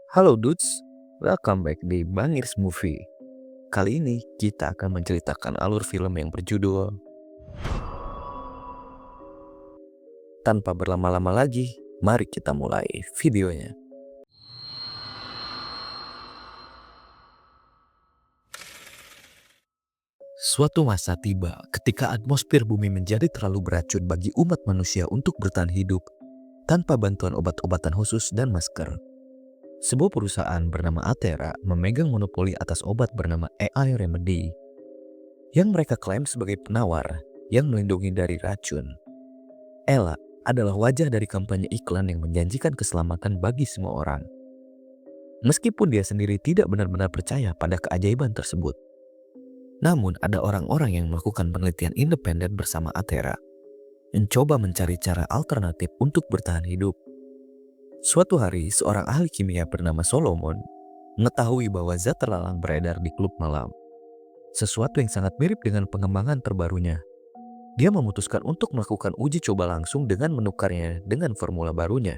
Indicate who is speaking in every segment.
Speaker 1: Halo dudes, welcome back di Bangirs Movie. Kali ini kita akan menceritakan alur film yang berjudul Tanpa berlama-lama lagi, mari kita mulai videonya. Suatu masa tiba ketika atmosfer bumi menjadi terlalu beracun bagi umat manusia untuk bertahan hidup tanpa bantuan obat-obatan khusus dan masker. Sebuah perusahaan bernama Athera memegang monopoli atas obat bernama AI Remedy yang mereka klaim sebagai penawar yang melindungi dari racun. Ella adalah wajah dari kampanye iklan yang menjanjikan keselamatan bagi semua orang. Meskipun dia sendiri tidak benar-benar percaya pada keajaiban tersebut. Namun ada orang-orang yang melakukan penelitian independen bersama Athera, mencoba mencari cara alternatif untuk bertahan hidup. Suatu hari, seorang ahli kimia bernama Solomon mengetahui bahwa zat terlarang beredar di klub malam. Sesuatu yang sangat mirip dengan pengembangan terbarunya. Dia memutuskan untuk melakukan uji coba langsung dengan menukarnya dengan formula barunya.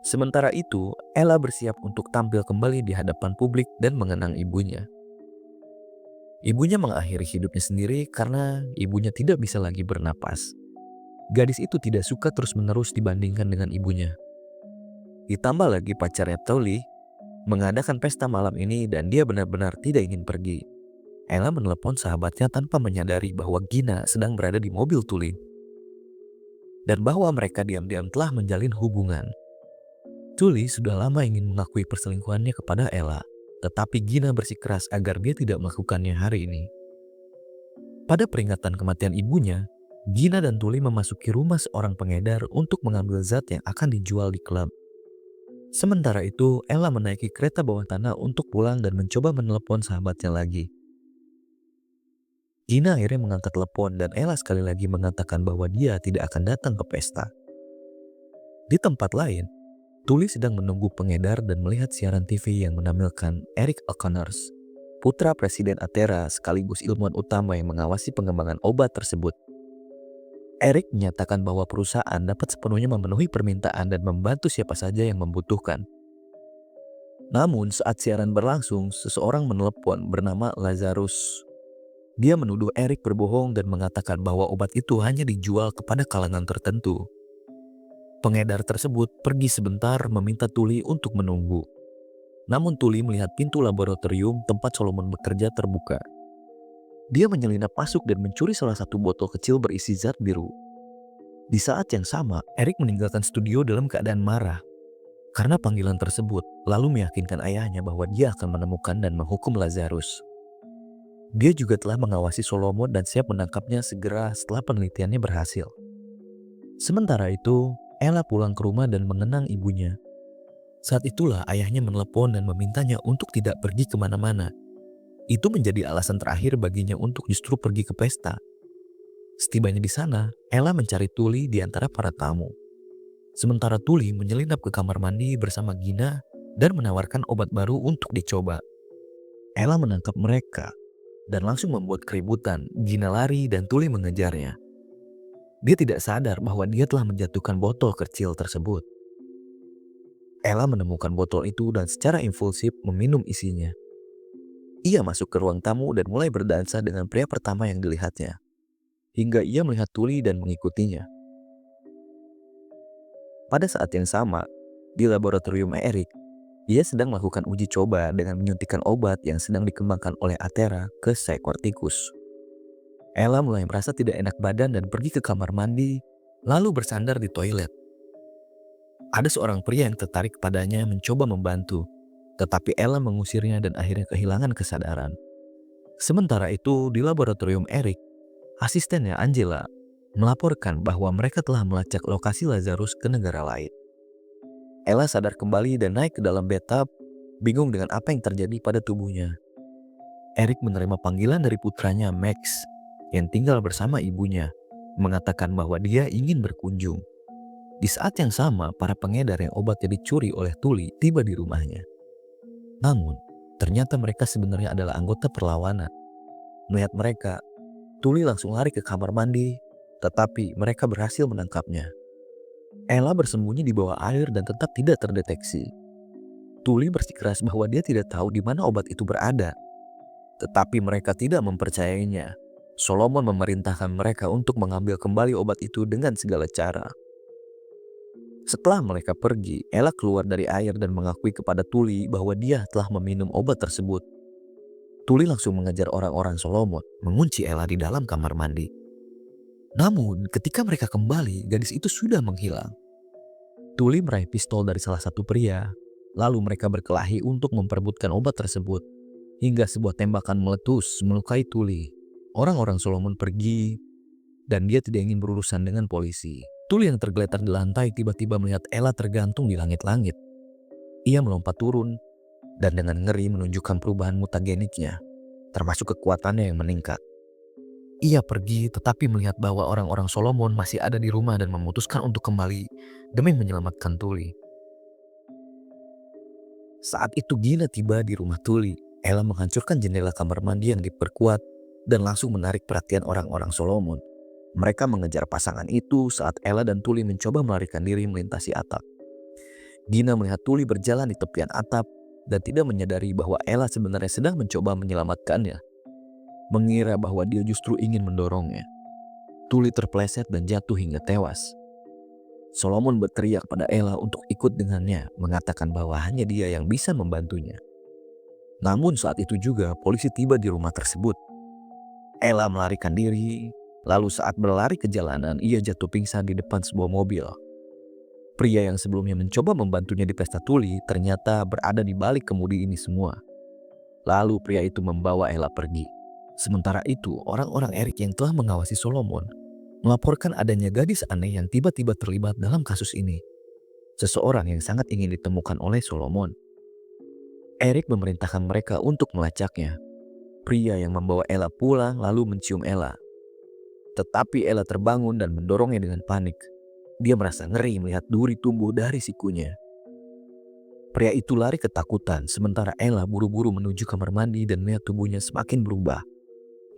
Speaker 1: Sementara itu, Ella bersiap untuk tampil kembali di hadapan publik dan mengenang ibunya. Ibunya mengakhiri hidupnya sendiri karena ibunya tidak bisa lagi bernapas. Gadis itu tidak suka terus-menerus dibandingkan dengan ibunya. Ditambah lagi pacarnya Tolly mengadakan pesta malam ini dan dia benar-benar tidak ingin pergi. Ella menelepon sahabatnya tanpa menyadari bahwa Gina sedang berada di mobil Tuli dan bahwa mereka diam-diam telah menjalin hubungan. Tuli sudah lama ingin mengakui perselingkuhannya kepada Ella, tetapi Gina bersikeras agar dia tidak melakukannya hari ini. Pada peringatan kematian ibunya, Gina dan Tuli memasuki rumah seorang pengedar untuk mengambil zat yang akan dijual di klub. Sementara itu, Ella menaiki kereta bawah tanah untuk pulang dan mencoba menelepon sahabatnya lagi. Gina akhirnya mengangkat telepon dan Ella sekali lagi mengatakan bahwa dia tidak akan datang ke pesta. Di tempat lain, Tuli sedang menunggu pengedar dan melihat siaran TV yang menampilkan Eric O'Connor, putra Presiden Athera sekaligus ilmuwan utama yang mengawasi pengembangan obat tersebut. Eric menyatakan bahwa perusahaan dapat sepenuhnya memenuhi permintaan dan membantu siapa saja yang membutuhkan. Namun saat siaran berlangsung, seseorang menelepon bernama Lazarus. Dia menuduh Eric berbohong dan mengatakan bahwa obat itu hanya dijual kepada kalangan tertentu. Pengedar tersebut pergi sebentar meminta Tuli untuk menunggu. Namun Tuli melihat pintu laboratorium tempat Solomon bekerja terbuka. Dia menyelinap masuk dan mencuri salah satu botol kecil berisi zat biru. Di saat yang sama, Eric meninggalkan studio dalam keadaan marah karena panggilan tersebut, lalu meyakinkan ayahnya bahwa dia akan menemukan dan menghukum Lazarus. Dia juga telah mengawasi Solomon dan siap menangkapnya segera setelah penelitiannya berhasil. Sementara itu, Ella pulang ke rumah dan mengenang ibunya. Saat itulah ayahnya menelepon dan memintanya untuk tidak pergi kemana-mana. Itu menjadi alasan terakhir baginya untuk justru pergi ke pesta. Setibanya di sana, Ella mencari Tuli di antara para tamu. Sementara Tuli menyelinap ke kamar mandi bersama Gina dan menawarkan obat baru untuk dicoba. Ella menangkap mereka dan langsung membuat keributan. Gina lari dan Tuli mengejarnya. Dia tidak sadar bahwa dia telah menjatuhkan botol kecil tersebut. Ella menemukan botol itu dan secara impulsif meminum isinya. Ia masuk ke ruang tamu dan mulai berdansa dengan pria pertama yang dilihatnya. Hingga ia melihat Tuli dan mengikutinya. Pada saat yang sama, di laboratorium Eric, ia sedang melakukan uji coba dengan menyuntikkan obat yang sedang dikembangkan oleh Athera ke seekor tikus. Ella mulai merasa tidak enak badan dan pergi ke kamar mandi, lalu bersandar di toilet. Ada seorang pria yang tertarik padanya mencoba membantu, tetapi Ella mengusirnya dan akhirnya kehilangan kesadaran. Sementara itu, di laboratorium Eric, asistennya Angela melaporkan bahwa mereka telah melacak lokasi Lazarus ke negara lain. Ella sadar kembali dan naik ke dalam bathtub, bingung dengan apa yang terjadi pada tubuhnya. Eric menerima panggilan dari putranya Max yang tinggal bersama ibunya, mengatakan bahwa dia ingin berkunjung. Di saat yang sama, para pengedar yang obatnya dicuri oleh Tuli tiba di rumahnya. Namun, ternyata mereka sebenarnya adalah anggota perlawanan. Melihat mereka, Tuli langsung lari ke kamar mandi, tetapi mereka berhasil menangkapnya. Ella bersembunyi di bawah air dan tetap tidak terdeteksi. Tuli bersikeras bahwa dia tidak tahu di mana obat itu berada. Tetapi mereka tidak mempercayainya. Solomon memerintahkan mereka untuk mengambil kembali obat itu dengan segala cara. Setelah mereka pergi, Ella keluar dari air dan mengakui kepada Tuli bahwa dia telah meminum obat tersebut. Tuli langsung mengejar orang-orang Solomon, mengunci Ella di dalam kamar mandi. Namun, ketika mereka kembali, gadis itu sudah menghilang. Tuli meraih pistol dari salah satu pria, lalu mereka berkelahi untuk memperebutkan obat tersebut, hingga sebuah tembakan meletus melukai Tuli. Orang-orang Solomon pergi, dan dia tidak ingin berurusan dengan polisi. Tuli yang tergeletak di lantai tiba-tiba melihat Ella tergantung di langit-langit. Ia melompat turun, dan dengan ngeri menunjukkan perubahan mutageniknya, termasuk kekuatannya yang meningkat. Ia pergi tetapi melihat bahwa orang-orang Solomon masih ada di rumah dan memutuskan untuk kembali demi menyelamatkan Tuli. Saat itu Gina tiba di rumah Tuli. Ella menghancurkan jendela kamar mandi yang diperkuat dan langsung menarik perhatian orang-orang Solomon. Mereka mengejar pasangan itu saat Ella dan Tuli mencoba melarikan diri melintasi atap. Gina melihat Tuli berjalan di tepian atap dan tidak menyadari bahwa Ella sebenarnya sedang mencoba menyelamatkannya. Mengira bahwa dia justru ingin mendorongnya. Tuli terpleset dan jatuh hingga tewas. Solomon berteriak pada Ella untuk ikut dengannya, mengatakan bahwa hanya dia yang bisa membantunya. Namun saat itu juga polisi tiba di rumah tersebut. Ella melarikan diri, lalu saat berlari ke jalanan ia jatuh pingsan di depan sebuah mobil. Pria yang sebelumnya mencoba membantunya di pesta Tuli ternyata berada di balik kemudi ini semua. Lalu pria itu membawa Ella pergi. Sementara itu orang-orang Eric yang telah mengawasi Solomon melaporkan adanya gadis aneh yang tiba-tiba terlibat dalam kasus ini. Seseorang yang sangat ingin ditemukan oleh Solomon. Eric memerintahkan mereka untuk melacaknya. Pria yang membawa Ella pulang lalu mencium Ella. Tetapi Ella terbangun dan mendorongnya dengan panik. Dia merasa ngeri melihat duri tumbuh dari sikunya. Pria itu lari ketakutan sementara Ella buru-buru menuju kamar mandi dan melihat tubuhnya semakin berubah.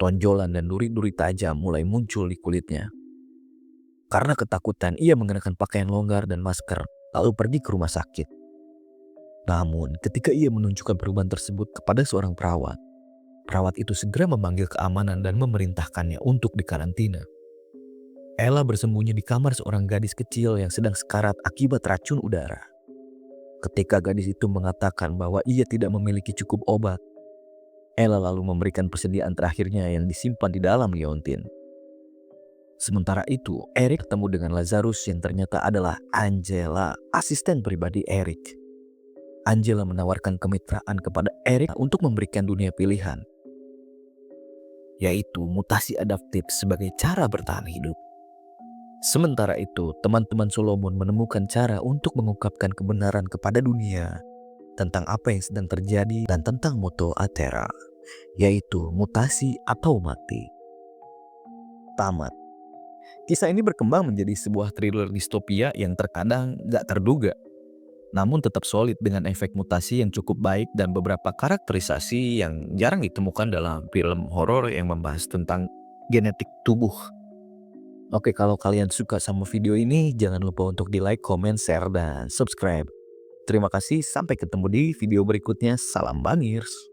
Speaker 1: Tonjolan dan duri-duri tajam mulai muncul di kulitnya. Karena ketakutan ia mengenakan pakaian longgar dan masker lalu pergi ke rumah sakit. Namun ketika ia menunjukkan perubahan tersebut kepada seorang perawat, perawat itu segera memanggil keamanan dan memerintahkannya untuk dikarantina. Ella bersembunyi di kamar seorang gadis kecil yang sedang sekarat akibat racun udara. Ketika gadis itu mengatakan bahwa ia tidak memiliki cukup obat, Ella lalu memberikan persediaan terakhirnya yang disimpan di dalam liontin. Sementara itu, Eric bertemu dengan Lazarus yang ternyata adalah Angela, asisten pribadi Eric. Angela menawarkan kemitraan kepada Eric untuk memberikan dunia pilihan, yaitu mutasi adaptif sebagai cara bertahan hidup. Sementara itu, teman-teman Solomon menemukan cara untuk mengungkapkan kebenaran kepada dunia tentang apa yang sedang terjadi dan tentang moto Atera, yaitu mutasi atau mati. Tamat. Kisah ini berkembang menjadi sebuah thriller distopia yang terkadang gak terduga, namun tetap solid dengan efek mutasi yang cukup baik dan beberapa karakterisasi yang jarang ditemukan dalam film horor yang membahas tentang genetik tubuh. Oke, kalau kalian suka sama video ini, jangan lupa untuk di like, comment, share, dan subscribe. Terima kasih, sampai ketemu di video berikutnya. Salam Bangirs.